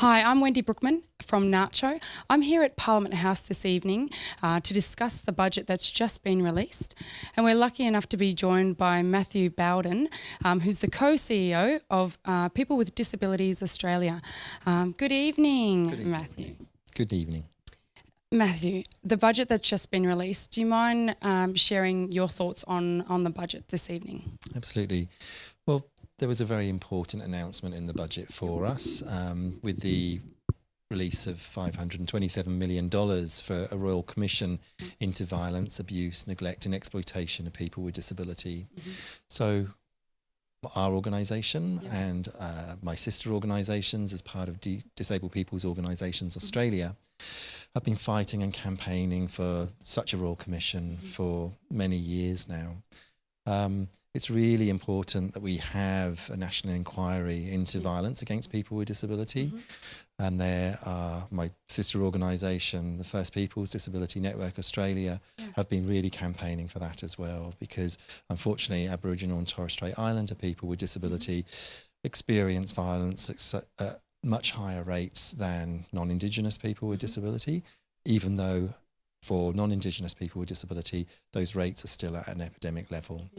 Hi, I'm Wendy Brookman from Nacho. I'm here at Parliament House this evening to discuss the budget that's just been released. And we're lucky enough to be joined by Matthew Bowden, who's the co-CEO of People with Disabilities Australia. Good evening, Matthew. Good evening. Matthew, the budget that's just been released, do you mind sharing your thoughts on the budget this evening? Absolutely. Well, there was a very important announcement in the budget for us with the release of $527 million for a Royal Commission into violence, abuse, neglect and exploitation of people with disability. So our organisation and my sister organisations as part of Disabled People's Organisations Australia have been fighting and campaigning for such a Royal Commission for many years now. It's really important that we have a national inquiry into violence against people with disability. And there are my sister organisation, the First People's Disability Network Australia, have been really campaigning for that as well, because unfortunately Aboriginal and Torres Strait Islander people with disability experience violence at much higher rates than non-Indigenous people with disability, even though for non-Indigenous people with disability, those rates are still at an epidemic level.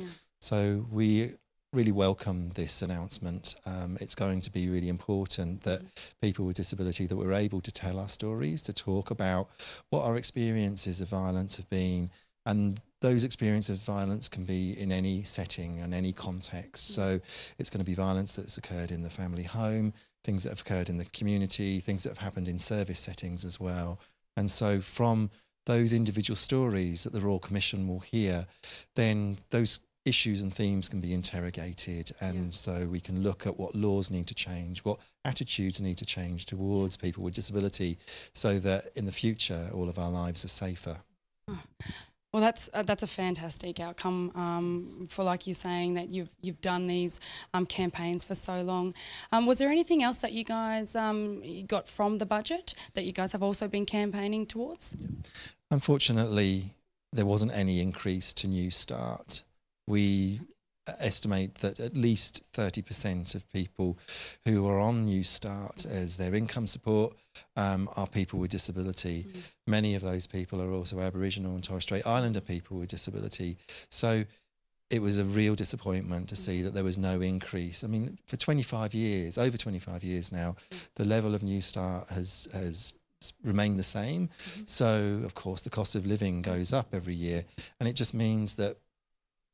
So we really welcome this announcement. It's going to be really important that people with disability, that we're able to tell our stories, to talk about what our experiences of violence have been. And those experiences of violence can be in any setting and any context. So it's going to be violence that's occurred in the family home, things that have occurred in the community, things that have happened in service settings as well. And so from those individual stories that the Royal Commission will hear, then those issues and themes can be interrogated, and so we can look at what laws need to change, what attitudes need to change towards people with disability, so that in the future all of our lives are safer. Well, that's a fantastic outcome for, like you're saying, that you've done these campaigns for so long. Was there anything else that you guys got from the budget that you guys have also been campaigning towards? Unfortunately, there wasn't any increase to New Start. We estimate that at least 30% of people who are on New Start as their income support are people with disability. Many of those people are also Aboriginal and Torres Strait Islander people with disability. So it was a real disappointment to see that there was no increase. I mean, for 25 years, over 25 years now, the level of New Start has remained the same. So, of course, the cost of living goes up every year, and it just means that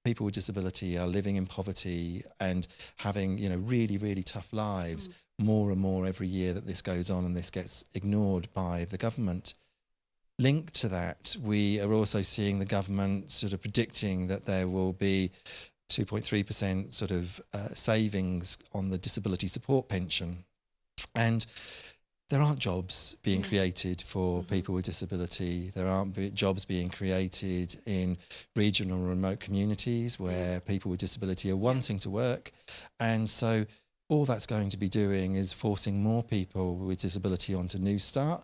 people with disability are living in poverty and having, really, really tough lives more and more every year that this goes on and this gets ignored by the government. Linked to that, we are also seeing the government sort of predicting that there will be 2.3% sort of savings on the disability support pension. And there aren't jobs being created for people with disability. There aren't jobs being created in regional and remote communities where people with disability are wanting to work. And so all that's going to be doing is forcing more people with disability onto New Start,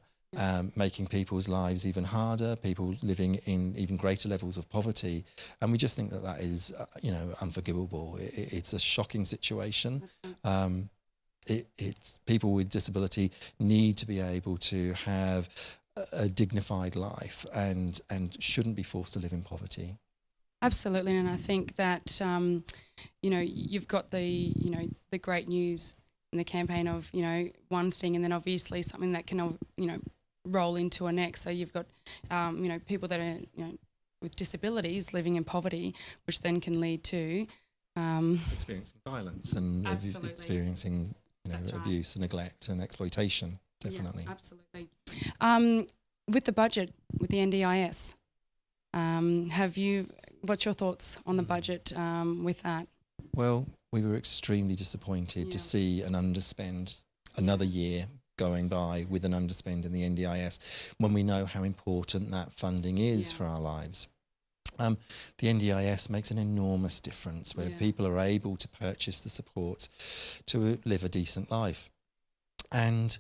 making people's lives even harder, people living in even greater levels of poverty. And we just think that that is, unforgivable. It's a shocking situation. It's people with disability need to be able to have a dignified life and shouldn't be forced to live in poverty. Absolutely, and I think that you've got the great news in the campaign of one thing, and then obviously something that can roll into a next. So you've got people that are with disabilities living in poverty, which then can lead to experiencing violence and experiencing abuse and neglect and exploitation, definitely. Yeah, absolutely. With the budget, with the NDIS, what's your thoughts on the budget with that? Well, we were extremely disappointed to see an underspend, another year going by with an underspend in the NDIS, when we know how important that funding is for our lives. The NDIS makes an enormous difference where people are able to purchase the support to live a decent life. And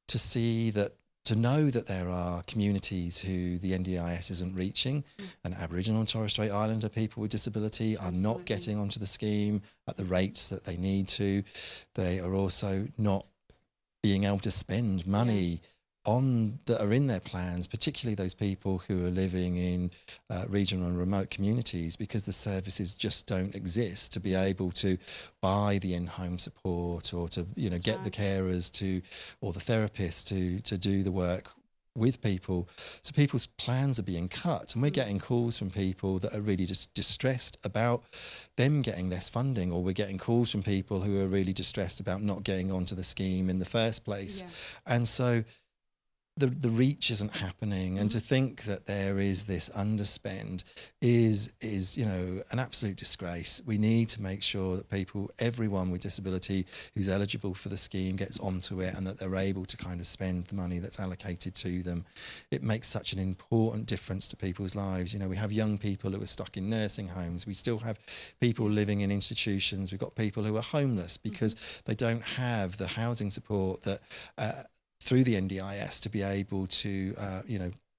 to know that there are communities who the NDIS isn't reaching, and Aboriginal and Torres Strait Islander people with disability are not getting onto the scheme at the rates that they need to. They are also not being able to spend money on that are in their plans, particularly those people who are living in regional and remote communities, because the services just don't exist to be able to buy the in-home support or to get the carers to or the therapists to do the work with people. So people's plans are being cut, and we're getting calls from people that are really just distressed about them getting less funding, or we're getting calls from people who are really distressed about not getting onto the scheme in the first place. And so the reach isn't happening, and to think that there is this underspend is an absolute disgrace. We need to make sure that everyone with disability who's eligible for the scheme gets onto it, and that they're able to kind of spend the money that's allocated to them. It makes such an important difference to people's lives. We have young people who are stuck in nursing homes. We still have people living in institutions. We've got people who are homeless because they don't have the housing support that through the NDIS to be able to,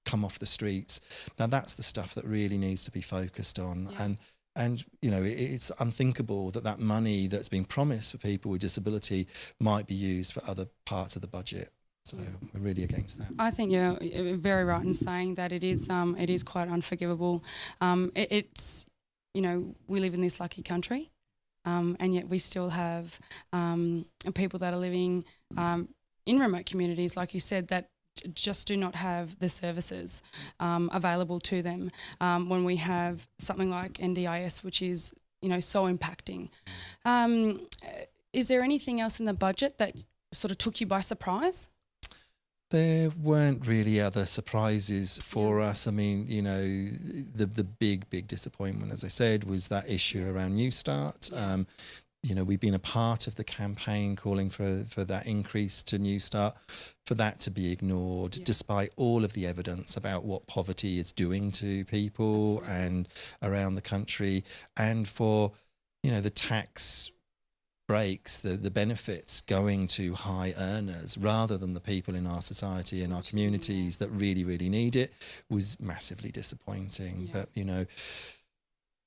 come off the streets. Now, that's the stuff that really needs to be focused on. And it's unthinkable that money that's been promised for people with disability might be used for other parts of the budget. So we're really against that. I think you're very right in saying that it is quite unforgivable. It's we live in this lucky country, and yet we still have people that are living in remote communities, like you said, that just do not have the services available to them when we have something like NDIS, which is, so impacting. Is there anything else in the budget that sort of took you by surprise? There weren't really other surprises for us. I mean, the big disappointment, as I said, was that issue around New Start. We've been a part of the campaign calling for that increase to New Start, for that to be ignored, despite all of the evidence about what poverty is doing to people and around the country, and for, the tax breaks, the benefits going to high earners rather than the people in our society and our communities that really, really need it, was massively disappointing. But,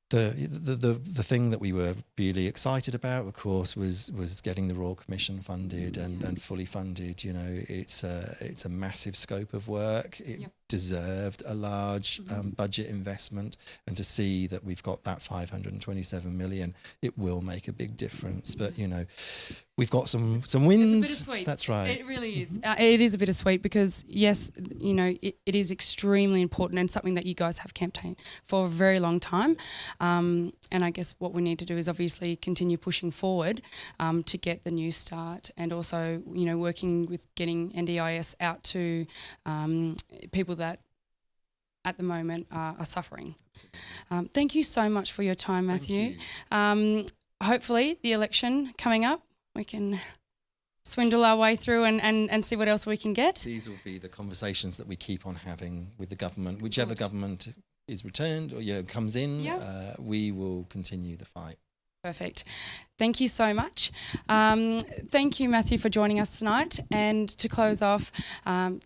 the thing that we were really excited about, of course, was getting the Royal Commission funded and fully funded. It's a massive scope of work. It deserved a large budget investment, and to see that we've got that 527 million, it will make a big difference. But we've got some wins. It's bittersweet. That's right. It really is. It is a bittersweet because yes, it is extremely important and something that you guys have campaigned for a very long time. And I guess what we need to do is obviously continue pushing forward to get the New Start, and also working with getting NDIS out to people that at the moment are suffering. Thank you so much for your time, Matthew. Hopefully the election coming up, we can swindle our way through and see what else we can get. These will be the conversations that we keep on having with the government, whichever government is returned or comes in. We will continue the fight. Perfect. Thank you so much. Thank you, Matthew, for joining us tonight. And to close off,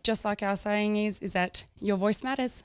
just like our saying is that your voice matters.